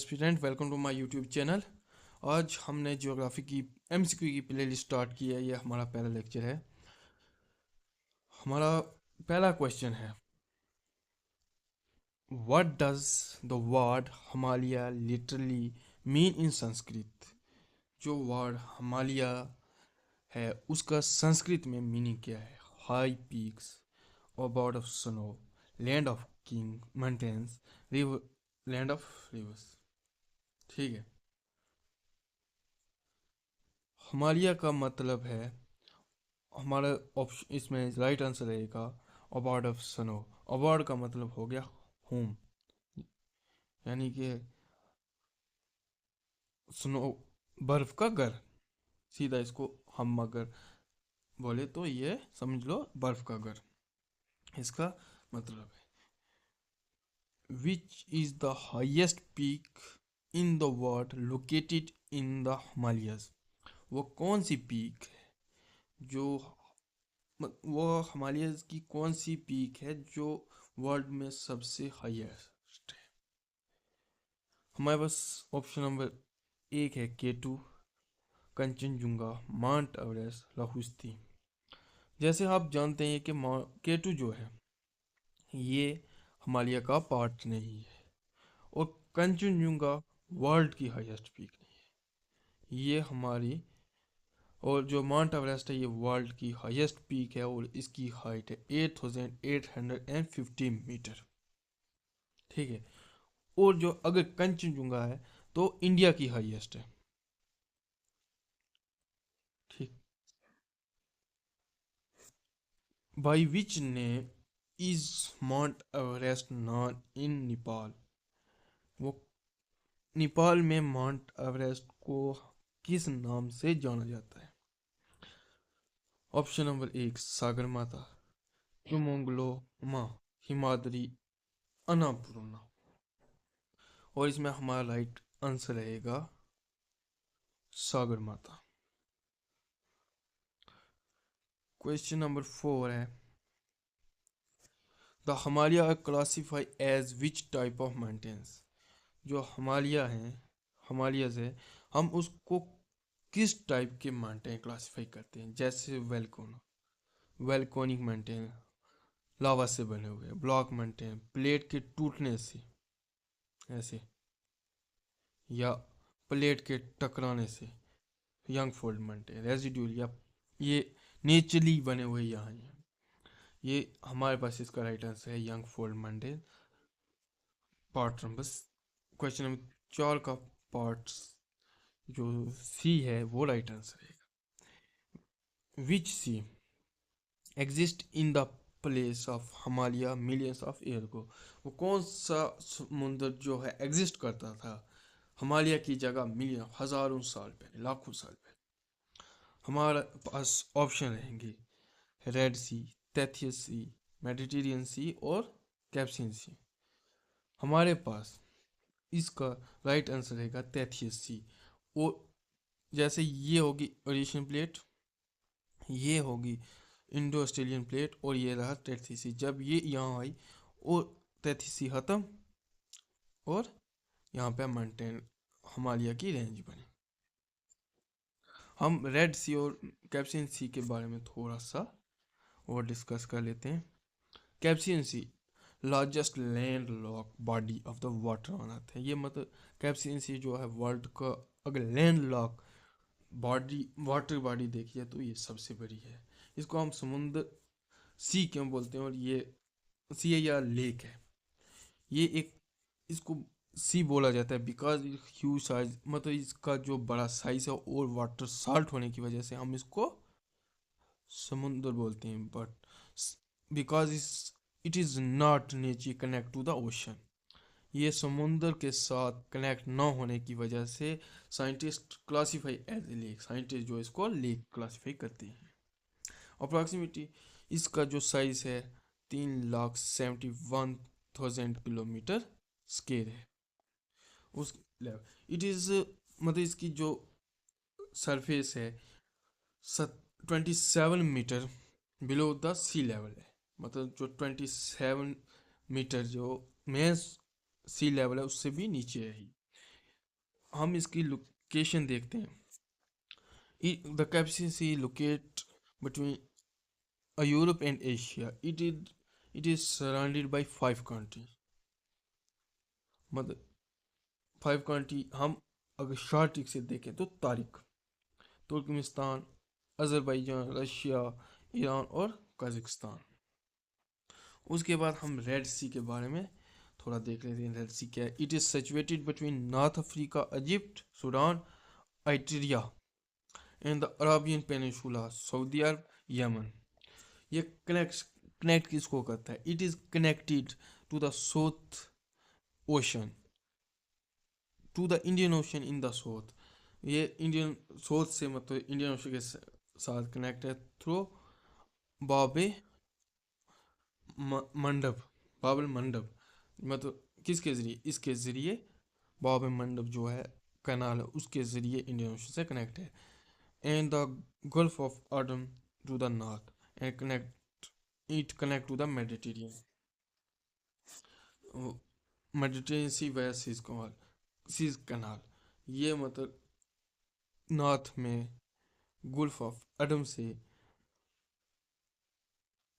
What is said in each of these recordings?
Student, welcome to my YouTube channel. आज हमने geography की एमसीक्यू की प्लेलिस्ट स्टार्ट की है। ये हमारा पहला लेक्चर है। हमारा पहला क्वेश्चन है, what does the word Himalaya literally mean in Sanskrit. जो वर्ड हिमालय है उसका संस्कृत में मीनिंग क्या है? High peaks, about of snow, land of king mountains, river, land of reverse. ठीक है। हिमालय का मतलब है, हमारा ऑप्शन इसमें राइट आंसर रहेगा अबार्ड ऑफ स्नो। अबार्ड का मतलब हो गया होम, यानी कि स्नो, बर्फ का घर। सीधा इसको हम अगर बोले तो ये समझ लो बर्फ का घर इसका मतलब है। Which is the highest peak in the world located in the Himalayas. वो कौन सी पीक है जो वो हिमालयस की कौन सी पीक है जो वर्ल्ड में सबसे हाईएस्ट है? हमारे पास ऑप्शन नंबर एक है केटू, कंचनजुंगा, माउंट एवरेस्ट, लाहौस्ती। जैसे आप जानते हैं कि केटू जो है ये हिमालय का पार्ट नहीं है, और कंचनजुंगा वर्ल्ड की हाईएस्ट पीक नहीं है ये हमारी, और जो माउंट एवरेस्ट है ये वर्ल्ड की हाईएस्ट पीक है और इसकी हाइट है 8850 मीटर। ठीक है। और जो अगर कंचनजुंगा है तो इंडिया की हाईएस्ट है। ठीक। By which name is Mount Everest known in Nepal. वो नेपाल में माउंट एवरेस्ट को किस नाम से जाना जाता है? ऑप्शन नंबर एक सागर माता, चुमोंगलोमा, हिमाद्री, अन्नपूर्णा। और इसमें हमारा राइट आंसर रहेगा Sagar Mata. Question number four है, the Himalaya classify as which type of mountains. जो हिमालय हैं, हिमालयस है, हम उसको किस टाइप के माउंटेन क्लासीफाई करते हैं? जैसे वेलकोनिक माउंटेन, लावा से बने हुए, ब्लॉक माउंटेन, प्लेट के टूटने से ऐसे, या प्लेट के टकराने से, यंग फोल्ड माउंटेन, रेजिड्यूल, या ये नेचुरली बने हुए यहाँ हैं। ये हमारे पास इसका राइट आंसर है young fold mountain. Part number question number चार का पार्ट जो सी है वो राइट आंसर है। Which sea exist in the place of Himalaya millions of year को। वो कौन सा समुद्र जो है एग्जिस्ट करता था हिमालय की जगह मिलियन, हजारों साल पहले, लाखों साल पहले? हमारे पास ऑप्शन रहेंगे रेड सी, टेथियस सी, मेडिटेरियन सी और कैप्सियन सी। हमारे पास इसका राइट आंसर रहेगा टेथियस सी। और जैसे ये होगी ओरिजिन प्लेट, ये होगी इंडो ऑस्ट्रेलियन प्लेट, और ये रहा टेथिसी। जब ये यहाँ आई और टेथिसी ख़त्म और यहाँ पे माउंटेन हिमालय की रेंज बनी। हम रेड सी और कैप्सियन सी के बारे में थोड़ा सा और डिस्कस कर लेते हैं। Caspian sea largest land lock body of the water on earth है। ये मतलब कैप्सियन सी जो है वर्ल्ड का अगर land lock body, water body देखिए तो ये सबसे बड़ी है। इसको हम समुद्र सी क्यों बोलते हैं? और ये सी है या लेक है, ये एक, इसको सी बोला जाता है बिकॉज ह्यूज साइज, मतलब इसका जो बड़ा साइज है और वाटर साल्ट होने की वजह से हम इसको समुद्र बोलते हैं। But because it is not nature connect to the ocean, ये समुद्र के साथ कनेक्ट ना होने की वजह से scientist classify as a lake, scientist जो इसको लेक क्लासीफाई करते हैं। अप्रॉक्सीमेटली इसका जो साइज है 3,71,000 किलोमीटर स्केयर है उस लेवल। इट इज़ मतलब इसकी जो सरफेस है 27 metre below the sea level है। मतलब जो 27 मीटर जो मेन सी लेवल है उससे भी नीचे है ही। हम इसकी लोकेशन देखते हैं। The Caspian sea locate between Europe and Asia. It is surrounded by 5 countries. मतलब 5 कंट्री हम अगर शॉर्ट ट्रिक से देखें तो Tariq, Turkmenistan, Azerbaijan, Russia, Iran और कजाकिस्तान। उसके बाद हम रेड सी के बारे में थोड़ा देख लेते हैं। रेड सी क्या है? It is situated between North Africa, Egypt, Sudan, Eritrea and the Arabian Peninsula, Saudi Arab, Yemen. ये कनेक्ट किसको करता है? It is connected to the south ocean, to the Indian Ocean in the south. ये Indian south से मतलब Indian ocean के साथ connect है थ्रू बाबे मंडप, बाबल मंडप। मतलब किसके ज़रिए? इसके ज़रिए बाबे मंडप जो है कैनाल है, उसके ज़रिए इंडियन ओशन से कनेक्ट है। And the Gulf of Aden to the north and connect to the Mediterranean. Mediterranean Sea via Suez कनाल। ये मतलब नॉर्थ में गल्फ ऑफ आडम से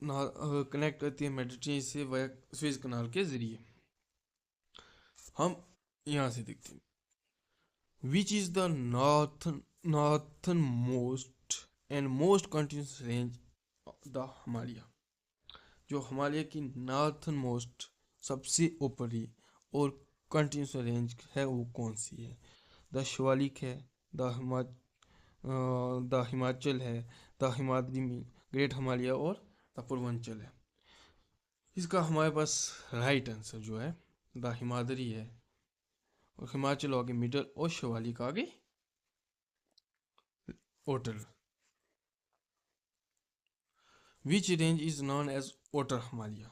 कनेक्ट करती है मेडिटेरियन से वया स्विस कनाल के ज़रिए। हम यहाँ से देखते हैं। Which is the northern most and most continuous range the Himalaya. जो हिमालय की नॉर्थन मोस्ट सबसे ऊपरी और कंटिन्यूस रेंज है वो कौन सी है? द शिवालिक है, द हिमाचल है, द हिमाद्री ग्रेट हिमालय और द पूर्वांचल है। इसका हमारे पास राइट आंसर जो है द हिमाद्री है, और हिमाचल आगे मिडल और शिवालिक आगे outer. Which range is known as outer Himalaya?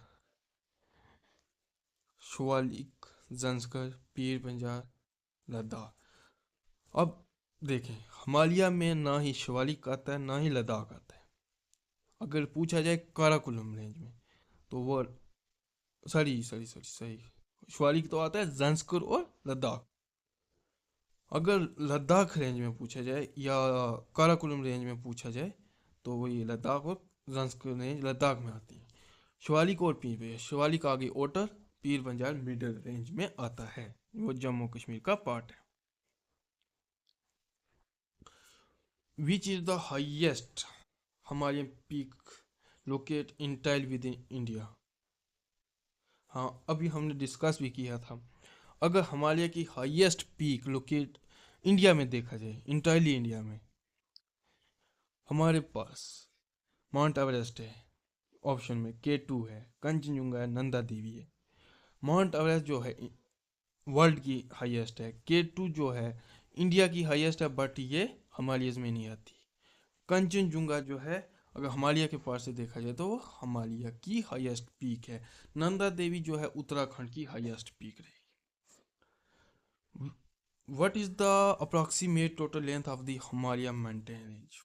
Shivalik, Zanskar, Pir Panjal, Ladakh. अब देखें, हिमालय में ना ही शिवालिक आता है ना ही लद्दाख आता है। अगर पूछा जाए काराकोरम रेंज में तो वो सही शिवालिक तो आता है जंस्कर और लद्दाख। अगर लद्दाख रेंज में पूछा जाए या काराकोरम रेंज में पूछा जाए तो वही लद्दाख और जंस्कर रेंज लद्दाख में आती है। शिवालिक और पीर पंजाल, शिवालिक आगे ओटर, पीर पंजाल मिडल रेंज में आता है, वो जम्मू कश्मीर का पार्ट है। Which is the highest Himalayan peak locate entirely within India? हाँ, अभी हमने डिस्कस भी किया था। अगर हिमालय की हाईएस्ट पीक लोकेट इंडिया में देखा जाए, इंटायरली इंडिया में, हमारे पास माउंट एवरेस्ट है ऑप्शन में, K2 है, कंचनजुंगा है, नंदा देवी है। माउंट एवरेस्ट जो है वर्ल्ड की हाईएस्ट है, K2 जो है इंडिया की हाईएस्ट है, बट ये हिमालयस में नहीं आती। कंचनजुंगा जो है अगर हिमालय के पास से देखा जाए तो वो हिमालय की हाईएस्ट पीक है। नंदा देवी जो है उत्तराखंड की हाईएस्ट पीक रहेगी। What is the approximate total length of the Himalaya mountain range?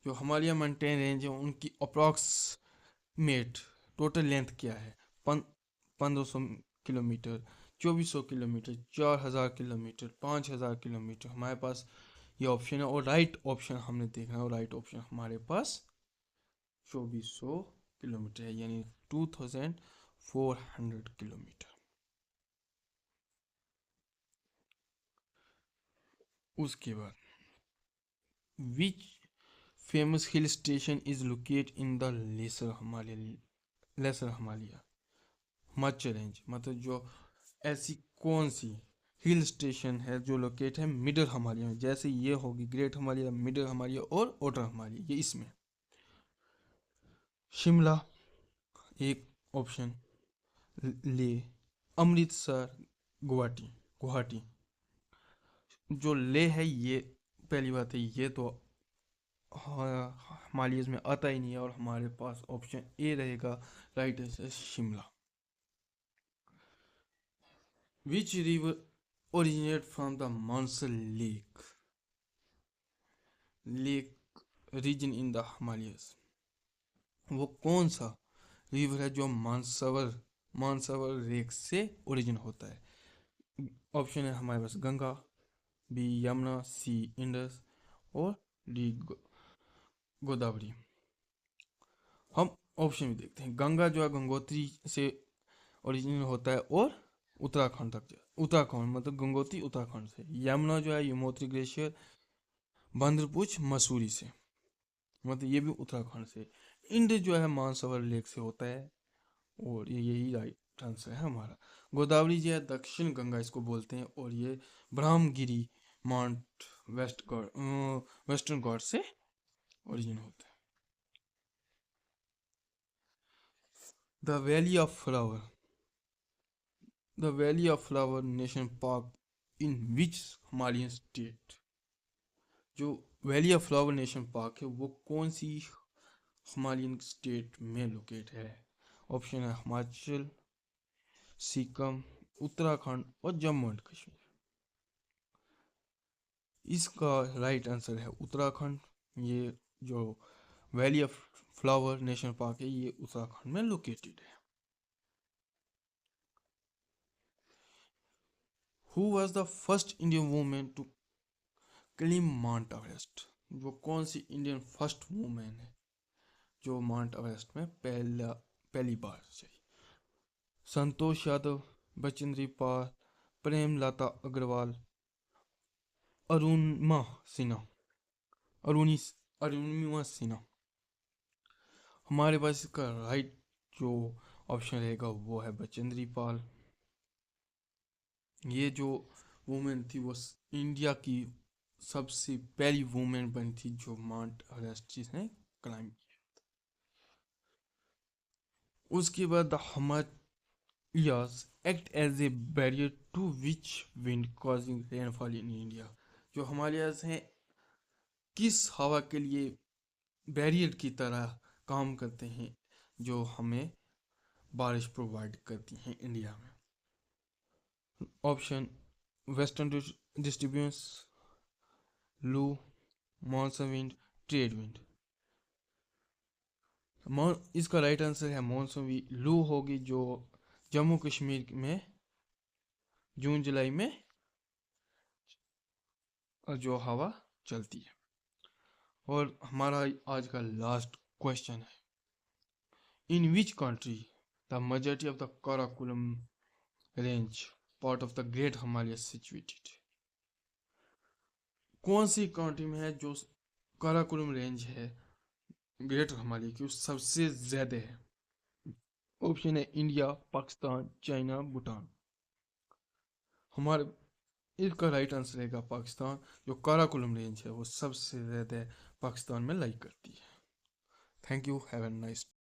जो हिमालय माउंटेन रेंज है उनकी अप्रॉक्सीमेट टोटल लेंथ क्या है? 1500 किलोमीटर, 2400 किलोमीटर, 4000 किलोमीटर, 5000 किलोमीटर। हमारे पास ये ऑप्शन है और राइट ऑप्शन हमने देखा है, और राइट ऑप्शन हमारे पास 2400 किलोमीटर है, यानी 2400 किलोमीटर। उसके बाद which famous hill station is locate in the lesser Himalaya, Himachal range. मतलब जो ऐसी कौन सी हिल स्टेशन है जो लोकेट है मिडल हिमालय में? जैसे ये होगी ग्रेट हिमालय, मिडल हिमालय और ओटर हिमालय, ये इसमें शिमला एक ऑप्शन, ले, अमृतसर, गुवाहाटी। गुवाहाटी जो ले है ये पहली बात है, ये तो हिमालयस में आता ही नहीं है, और हमारे पास ऑप्शन ए रहेगा right answer Shimla. Which river originate from the Mansar lake region in the Himalayas? वो कौन सा रिवर है जो मानसवर लेक से ओरिजिन होता है? ऑप्शन है हमारे पास गंगा, बी यमुना, सी इंडस और डी गोदावरी। हम ऑप्शन भी देखते हैं। गंगा जो है गंगोत्री से ओरिजिन होता है और उत्तराखंड तक उत्तराखंड मतलब गंगोत्री उत्तराखंड से। यमुना जो है यमुनोत्री ग्लेशियर बंदरपुछ मसूरी से, मतलब ये भी उत्तराखंड से। इंड जो है मानसरोवर लेक से होता है और ये यही राइट आंसर है हमारा। गोदावरी जो है दक्षिण गंगा इसको बोलते हैं और ये ब्रह्मगिरी माउंट वेस्टर्न घाट से ओरिजिन होता है। The Valley of Flower, the Valley of flower national Park in which Himalayan state. जो valley of flower national park है वो कौन सी हिमालयन स्टेट में लोकेट है। ऑप्शन है हिमाचल, सिक्किम, उत्तराखंड और जम्मू एंड कश्मीर। इसका राइट आंसर है उत्तराखंड। ये जो valley of flower national park है ये उत्तराखंड में लोकेटेड है। Who was the first Indian women to climb Mount Everest. वो कौन सी इंडियन फर्स्ट वुमेन है जो माउंट एवरेस्ट में पहली बार चढ़ी। संतोष यादव, बचेंद्री पाल, प्रेमलता अग्रवाल, अरुणिमा सिन्हा, अरुणि अरुणिमा सिन्हा। हमारे पास इसका राइट जो ऑप्शन रहेगा वो है बचेंद्री पाल। ये जो वुमेन थी वो इंडिया की सबसे पहली वुमेन बनी थी जो माउंट एवरेस्ट जिसने क्लाइंब किया। उसके बाद the Himalayas act as a barrier to which wind causing rainfall in India. जो हिमालयाज हैं किस हवा के लिए बैरियर की तरह काम करते हैं जो हमें बारिश प्रोवाइड करती हैं इंडिया में। ऑप्शन वेस्टर्न डिस्टर्बेंस, लू, मॉनसून विंड, ट्रेड विंड। इसका राइट आंसर है मॉनसून विंड। लू होगी जो जम्मू कश्मीर में जून जुलाई में जो हवा चलती है। और हमारा आज का लास्ट क्वेश्चन है, in which country the majority of the Karakoram range part of the Great Himalaya situated. कौन सी कंट्री में है जो काराकोरम रेंज है ग्रेट हिमालय की सबसे ज्यादा है। ऑप्शन है इंडिया, पाकिस्तान, चाइना, भूटान। हमारे इसका राइट आंसर रहेगा पाकिस्तान। जो काराकोरम रेंज है वो सबसे ज्यादा पाकिस्तान में लाई करती है। Thank you, have a nice